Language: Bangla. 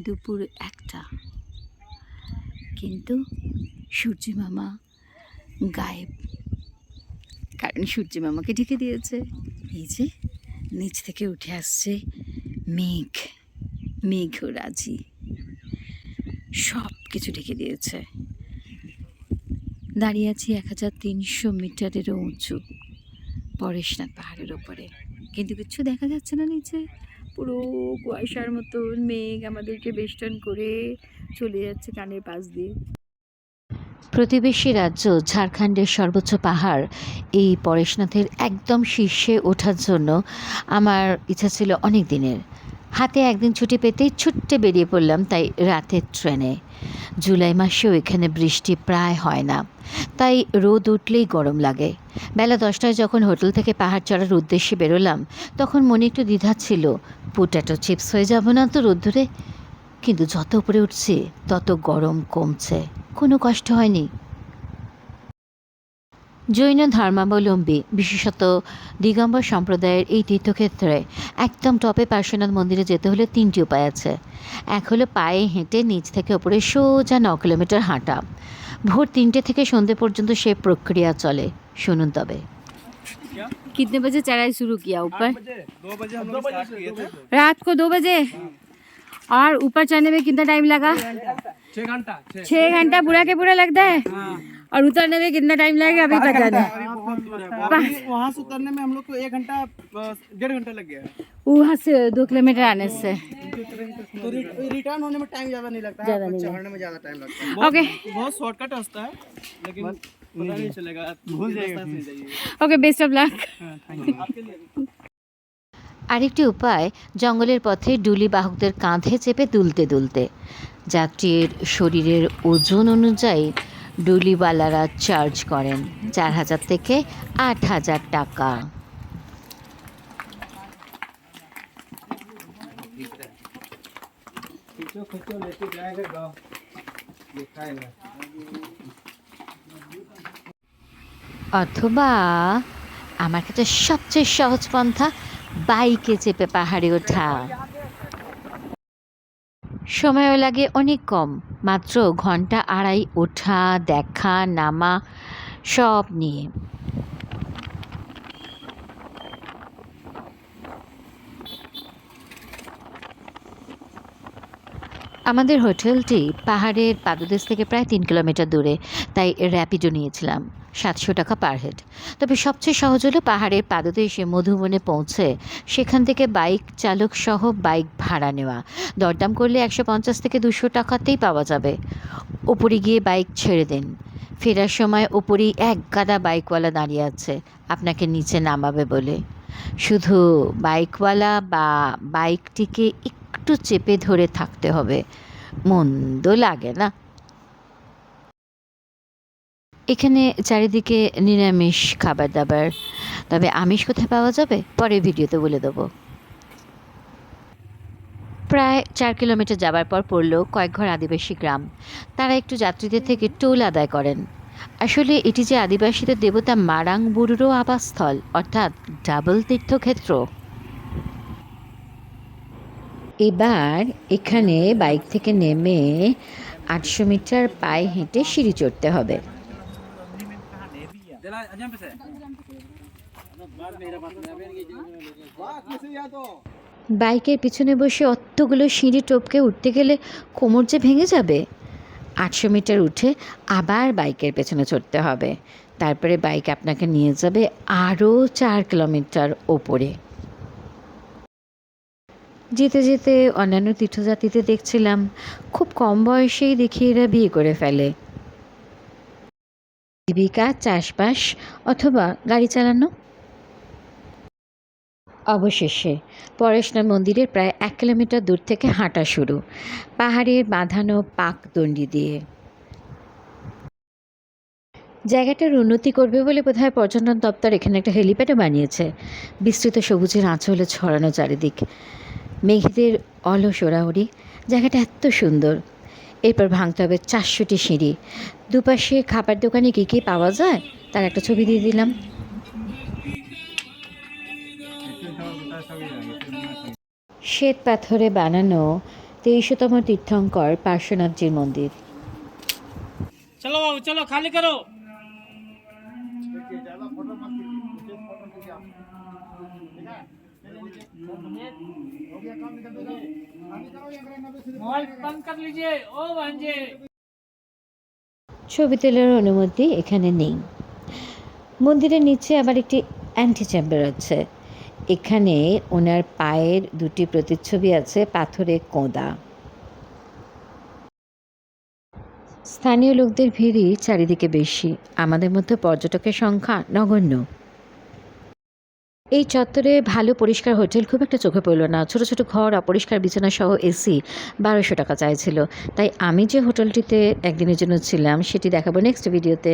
দুপুর 1টা, কিন্তু সূর্যি মামা গায়েব। কারণ সূর্যি মামাকে ঢেকে দিয়েছে। এই যে নিচ থেকে উঠে আসছে মেঘ, মেঘরাজি সব কিছু ঢেকে দিয়েছে। দাঁড়িয়ে আছি 1300 মিটারেরও উঁচু পরেশনাথ পাহাড়ের ওপরে, কিন্তু কিচ্ছু দেখা যাচ্ছে না নিচে। পুরো কুয়াশার মতন মেঘ আমাদেরকে বেষ্টন করে চলে যাচ্ছে কানের পাশ দিয়ে। প্রতিবেশী রাজ্য ঝাড়খণ্ডের সর্বোচ্চ পাহাড় এই পরেশনাথের একদম শীর্ষে ওঠার জন্য আমার ইচ্ছা ছিল অনেক দিনের। হাতে একদিন ছুটি পেতেই ছুট্টে বেরিয়ে পড়লাম, তাই রাতের ট্রেনে। জুলাই মাসেও এখানে বৃষ্টি প্রায় হয় না, তাই রোদ উঠলেই গরম লাগে। বেলা 10টায় যখন হোটেল থেকে পাহাড় চড়ার উদ্দেশ্যে বেরোলাম, তখন মনে একটু দ্বিধা ছিল, পোট্যাটো চিপস হয়ে যাব না তো রোদ্দুরে। কিন্তু যত উপরে উঠছি তত গরম কমছে, কোনো কষ্ট হয়নি। জৈন ধর্মাবলম্বী বিশেষত দিগম্বর সম্প্রদায়ের এই তীর্থক্ষেত্রে একদম টপে পার্শ্বনাথ মন্দিরে যেতে হলে 3টি উপায় আছে। এক হলো পায়ে হেঁটে নিচ থেকে ওপরে সোজা 9 কিলোমিটার হাঁটা। ভোর 3টে থেকে সন্ধ্যে পর্যন্ত সে প্রক্রিয়া চলে। শুনুন তবে। कितने बजे चढ़ाई शुरू किया ऊपर? 2 बजे हम लोग स्टार्ट किए थे। रात को 2 बजे। और ऊपर चढ़ने में कितना टाइम लगा? 6 घंटा। 6 घंटा पूरा के पूरा लगता है। और उतरने में कितना टाइम लगेगा अभी पता नहीं। वहाँ से उतरने में हम लोग को 1 घंटा 1.5 घंटा लग गया है। वहाँ से 2 किलोमीटर आने से। तो रिटर्न होने में टाइम ज़्यादा नहीं लगता है, चढ़ने में ज़्यादा टाइम लगता है। ओके बहुत शॉर्टकट रास्ता है, लेकिन पता नहीं चलेगा, भूल जाइएगा। Okay, best of luck. आपके लिए আরেকটি উপায় জঙ্গলের পথে ডুলি বাহকদের কাঁধে চেপে দুলতে দুলতে। যাত্রীর শরীরের ওজন অনুযায়ী ডুলিওয়ালারা চার্জ করেন 4000 থেকে 8000 টাকা। অথবা আমার কাছে সবচেয়ে সহজ পন্থা বাইকে চেপে পাহাড়ে ওঠা। সময়ও লাগে অনেক কম, মাত্র 1.5 ঘন্টা ওঠা দেখা নামা সব নিয়ে। আমাদের হোটেলটি পাহাড়ের পাদদেশ থেকে প্রায় 3 কিলোমিটার দূরে, তাই র্যাপিডো নিয়েছিলাম 700 টাকা পার হেড। তবে সবচেয়ে সহজ হলো পাহাড়ের পাদদেশে মধুবনে পৌঁছে সেখান থেকে বাইক চালক সহ বাইক ভাড়া নেওয়া। দরদাম করলে 150 থেকে 200 টাকাতেই পাওয়া যাবে। ওপরে গিয়ে বাইক ছেড়ে দিন, ফেরার সময় ওপরেই এক গাদা বাইকওয়ালা দাঁড়িয়ে আছে আপনাকে নিচে নামাবে বলে। শুধু বাইকওয়ালা বা বাইকটিকে একটু চেপে ধরে থাকতে হবে, মন্দ লাগে না। এখানে চারিদিকে নিরামিষ খাবার দাবার, তবে আমিষ কোথায় পাওয়া যাবে পরের ভিডিওতে বলে দেবো। প্রায় 4 কিলোমিটার যাবার পর পড়ল কয়েক ঘর আদিবাসী গ্রাম। তারা একটু যাত্রীদের থেকে টোল আদায় করেন। আসলে এটি যে আদিবাসীদের দেবতা মারাং বুরুরও আবাসস্থল, অর্থাৎ ডাবল তীর্থক্ষেত্র। এবার এখানে বাইক থেকে নেমে 800 মিটার পায়ে হেঁটে সিঁড়ি চড়তে হবে। বাইকের পিছনে বসে অতগুলো সিঁড়ি টপকে উঠতে গেলে কোমর যে ভেঙে যাবে। 800 মিটার উঠে আবার বাইকের পেছনে চড়তে হবে, তারপরে বাইক আপনাকে নিয়ে যাবে আরও 4 কিলোমিটার ওপরে। যেতে যেতে অন্যান্য তীর্থযাত্রীদের দেখছিলাম খুব কম বয়সেই দেখি এরা বিয়ে করে ফেলে। জীবিকা চাষবাস অথবা গাড়ি চালানো। অবশেষে পরেশনাথ মন্দিরের প্রায় 1 কিলোমিটার দূর থেকে হাঁটা শুরু, পাহাড়ের বাঁধানো পাকদণ্ডি দিয়ে। জায়গাটার উন্নতি করবে বলে বোধহয় পর্যটন দপ্তর এখানে একটা হেলিপ্যাডও বানিয়েছে। বিস্তৃত সবুজের আঁচলে ছড়ানো চারিদিক, মেঘেদের অলস ওড়াউড়ি, জায়গাটা এত সুন্দর। এরপর ভাঙতে হবে 400টি সিঁড়ি। দুপাশে খাবার দোকানে কী কী পাওয়া যায় তার একটা ছবি দিয়ে দিলাম। শ্বেত পাথরে বানানো 2300তম তীর্থঙ্কর পার্শ্বনাথজির মন্দির। चलो बाबू चलो खाली करो। मोबाइल बंद कर लीजिए ओ भांजे। ছবি তোলার অনুমতি এখানে নেই। মন্দিরের নিচে আবার একটি অ্যান্টি চেম্বার আছে। এখানে ওনার পায়ের দুটি প্রতিচ্ছবি আছে পাথরে কোঁদা। স্থানীয় লোকদের ভিড়ই চারিদিকে বেশি, আমাদের মধ্যে পর্যটকের সংখ্যা নগণ্য। এই চত্বরে ভালো পরিষ্কার হোটেল খুব একটা চোখে পড়ল না। ছোট ছোট ঘর, অপরিষ্কার বিছানা সহ এসি 1200 টাকা চাইছিল। তাই আমি যে হোটেলটিতে একদিনের জন্য ছিলাম সেটি দেখাবো নেক্সট ভিডিওতে।